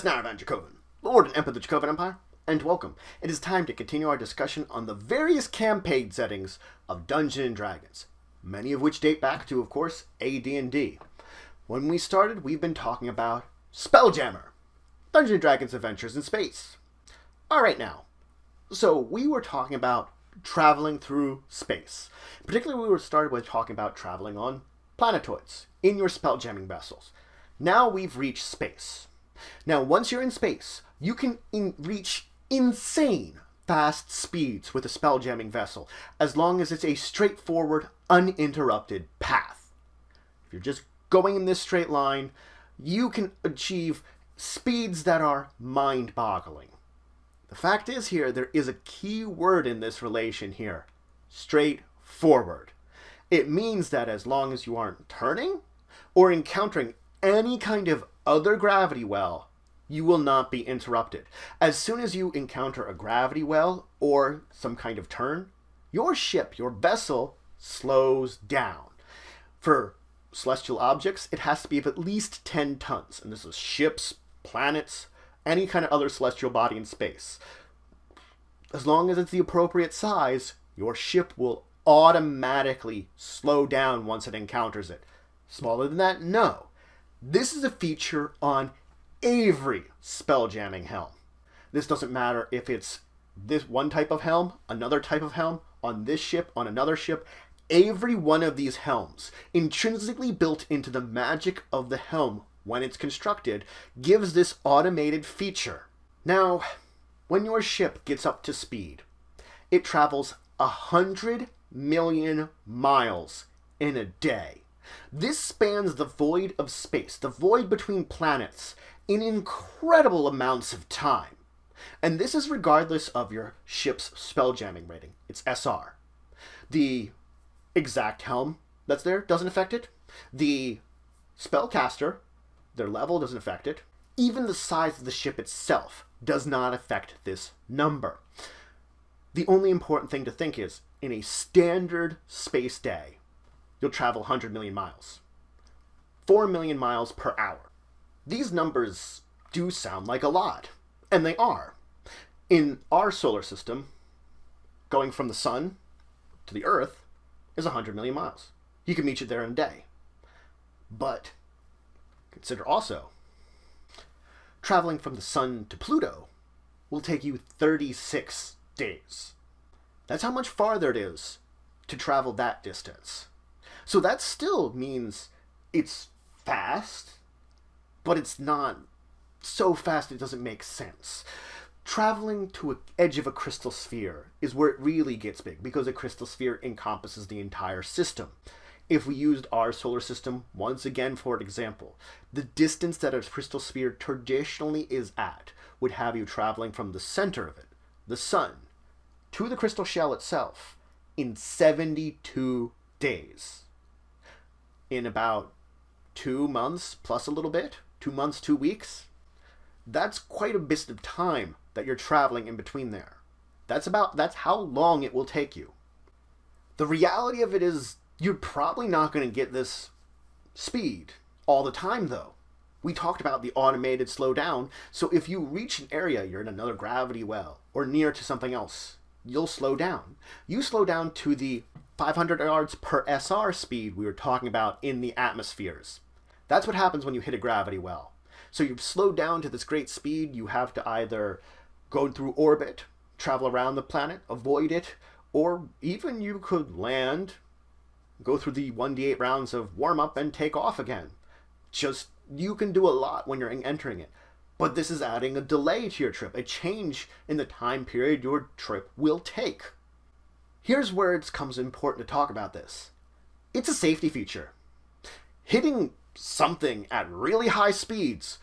Dracovin, Lord and Emperor of the Dracovin Empire, and welcome. It is time to continue our discussion on the various campaign settings of Dungeons & Dragons, many of which date back to, of course, AD&D. When we started, we've been talking about Spelljammer, Dungeons & Dragons Adventures in Space. Alright now, so we were talking about traveling through space. Particularly, we started with talking about traveling on planetoids, in your spelljamming vessels. Now we've reached space. Now, once you're in space, you can reach insane fast speeds with a spelljamming vessel, as long as it's a straightforward, uninterrupted path. If you're just going in this straight line, you can achieve speeds that are mind-boggling. The fact is here, there is a key word in this relation here. Straightforward. It means that as long as you aren't turning or encountering any kind of other gravity well, you will not be interrupted. As soon as you encounter a gravity well or some kind of turn, your ship, your vessel, slows down. For celestial objects, it has to be of at least 10 tons. And this is ships, planets, any kind of other celestial body in space. As long as it's the appropriate size, your ship will automatically slow down once it encounters it. Smaller than that, no. This is a feature on every spelljamming helm. This doesn't matter if it's this one type of helm, another type of helm, on this ship, on another ship. Every one of these helms, intrinsically built into the magic of the helm when it's constructed, gives this automated feature. Now, when your ship gets up to speed, it travels 100 million miles in a day. This spans the void of space, the void between planets, in incredible amounts of time. And this is regardless of your ship's spelljamming rating. It's SR. The exact helm that's there doesn't affect it. The spellcaster, their level doesn't affect it. Even the size of the ship itself does not affect this number. The only important thing to think is, in a standard space day, you'll travel 100 million miles. 4 million miles per hour. These numbers do sound like a lot, and they are. In our solar system, going from the sun to the Earth is 100 million miles. You can meet you there in a day. But consider also, traveling from the sun to Pluto will take you 36 days. That's how much farther it is to travel that distance. So that still means it's fast, but it's not so fast it doesn't make sense. Traveling to an edge of a crystal sphere is where it really gets big, because a crystal sphere encompasses the entire system. If we used our solar system once again for example, the distance that a crystal sphere traditionally is at would have you traveling from the center of it, the sun, to the crystal shell itself in 72 days. In about 2 months plus a little bit, 2 months, 2 weeks, that's quite a bit of time that you're traveling in between there. That's how long it will take you. The reality of it is, you're probably not going to get this speed all the time though. We talked about the automated slowdown, so if you reach an area, you're in another gravity well, or near to something else, you'll slow down. You slow down to the 500 yards per SR speed we were talking about in the atmospheres. That's what happens when you hit a gravity well. So you've slowed down to this great speed. You have to either go through orbit, travel around the planet, avoid it, or even you could land, go through the 1d8 rounds of warm-up and take off again. Just, you can do a lot when you're entering it. But this is adding a delay to your trip, a change in the time period your trip will take. Here's where it becomes important to talk about this. It's a safety feature. Hitting something at really high speeds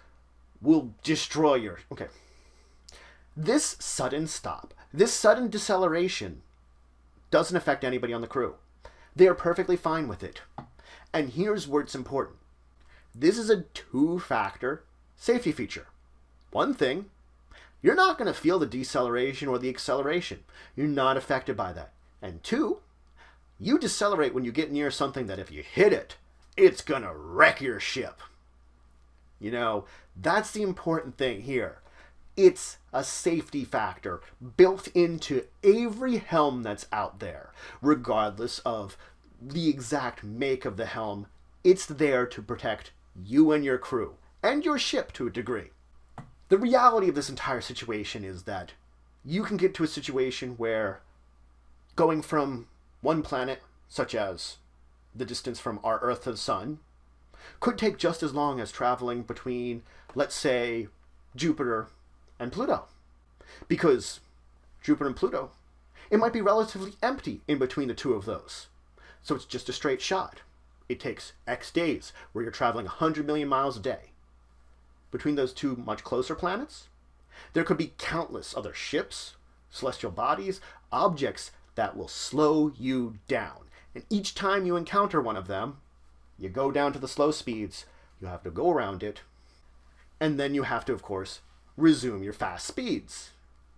will destroy your... Okay. This sudden stop, this sudden deceleration doesn't affect anybody on the crew. They are perfectly fine with it. And here's where it's important. This is a 2-factor safety feature. One thing, you're not going to feel the deceleration or the acceleration. You're not affected by that. And 2, you decelerate when you get near something that if you hit it, it's going to wreck your ship. You know, that's the important thing here. It's a safety factor built into every helm that's out there, regardless of the exact make of the helm. It's there to protect you and your crew, and your ship to a degree. The reality of this entire situation is that you can get to a situation where going from one planet, such as the distance from our Earth to the Sun, could take just as long as traveling between, let's say, Jupiter and Pluto. Because Jupiter and Pluto, it might be relatively empty in between the two of those. So it's just a straight shot. It takes X days, where you're traveling 100 million miles a day. Between those two much closer planets, there could be countless other ships, celestial bodies, objects that will slow you down. And each time you encounter one of them, you go down to the slow speeds, you have to go around it, and then you have to, of course, resume your fast speeds.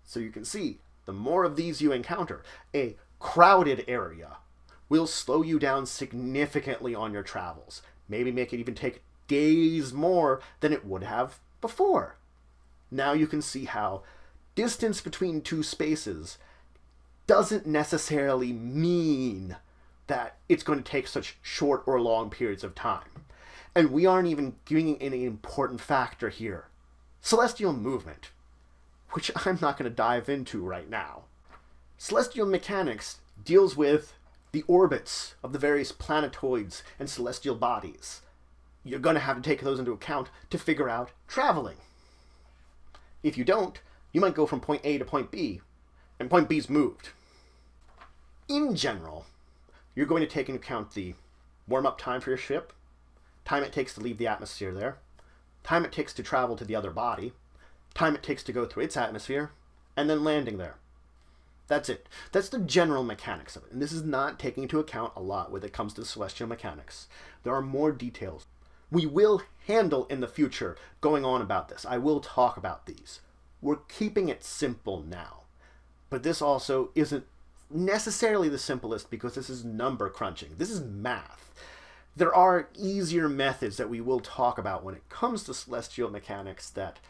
So you can see, the more of these you encounter, a crowded area will slow you down significantly on your travels. Maybe make it even take days more than it would have before. Now you can see how distance between two spaces doesn't necessarily mean that it's going to take such short or long periods of time. And we aren't even giving any important factor here. Celestial movement, which I'm not going to dive into right now. Celestial mechanics deals with the orbits of the various planetoids and celestial bodies. You're going to have to take those into account to figure out traveling. If you don't, you might go from point A to point B, and point B's moved. In general, you're going to take into account the warm-up time for your ship, time it takes to leave the atmosphere there, time it takes to travel to the other body, time it takes to go through its atmosphere, and then landing there. That's it. That's the general mechanics of it. And this is not taking into account a lot when it comes to celestial mechanics. There are more details we will handle in the future going on about this. I will talk about these. We're keeping it simple now. But this also isn't necessarily the simplest because this is number crunching. This is math. There are easier methods that we will talk about when it comes to celestial mechanics that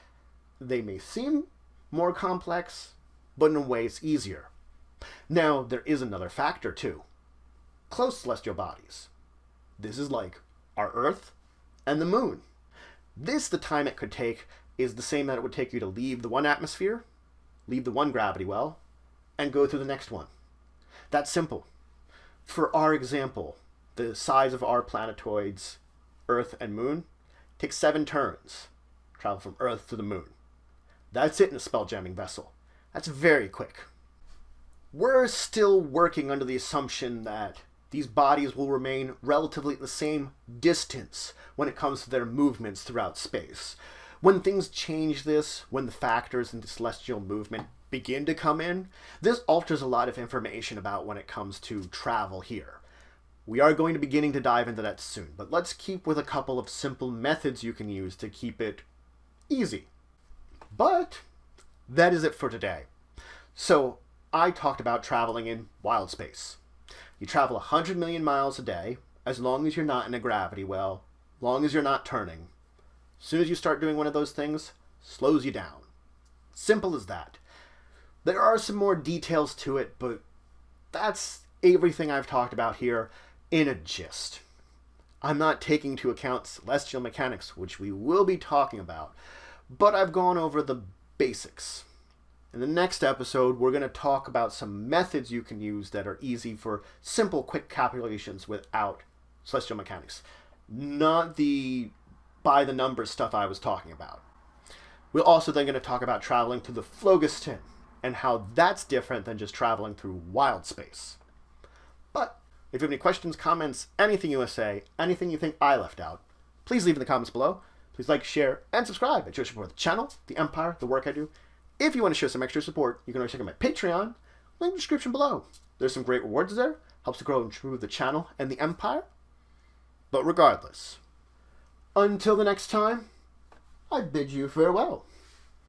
they may seem more complex, but in a way it's easier. Now, there is another factor too. Close celestial bodies. This is like our Earth and the Moon. The time it could take is the same that it would take you to leave the one atmosphere, leave the one gravity well, and go through the next one. That's simple. For our example, the size of our planetoids, Earth and Moon, takes 7 turns. Travel from Earth to the Moon. That's it in a spelljamming vessel. That's very quick. We're still working under the assumption that these bodies will remain relatively at the same distance when it comes to their movements throughout space. When things change this, when the factors into celestial movement begin to come in, this alters a lot of information about when it comes to travel here. We are going to be beginning to dive into that soon, but let's keep with a couple of simple methods you can use to keep it easy. But that is it for today. So I talked about traveling in Wildspace. You travel 100 million miles a day, as long as you're not in a gravity well, long as you're not turning. As soon as you start doing one of those things, slows you down. Simple as that. There are some more details to it, but that's everything I've talked about here in a gist. I'm not taking into account celestial mechanics, which we will be talking about, but I've gone over the basics. In the next episode, we're going to talk about some methods you can use that are easy for simple, quick calculations without celestial mechanics. Not the by-the-numbers stuff I was talking about. We're also then going to talk about traveling through the phlogiston and how that's different than just traveling through Wildspace. But if you have any questions, comments, anything you want to say, anything you think I left out, please leave in the comments below. Please like, share, and subscribe. It shows support the channel, the Empire, the work I do. If you want to show some extra support, you can always check out my Patreon, link in the description below. There's some great rewards there, helps to grow and improve the channel and the Empire. But regardless, until the next time, I bid you farewell.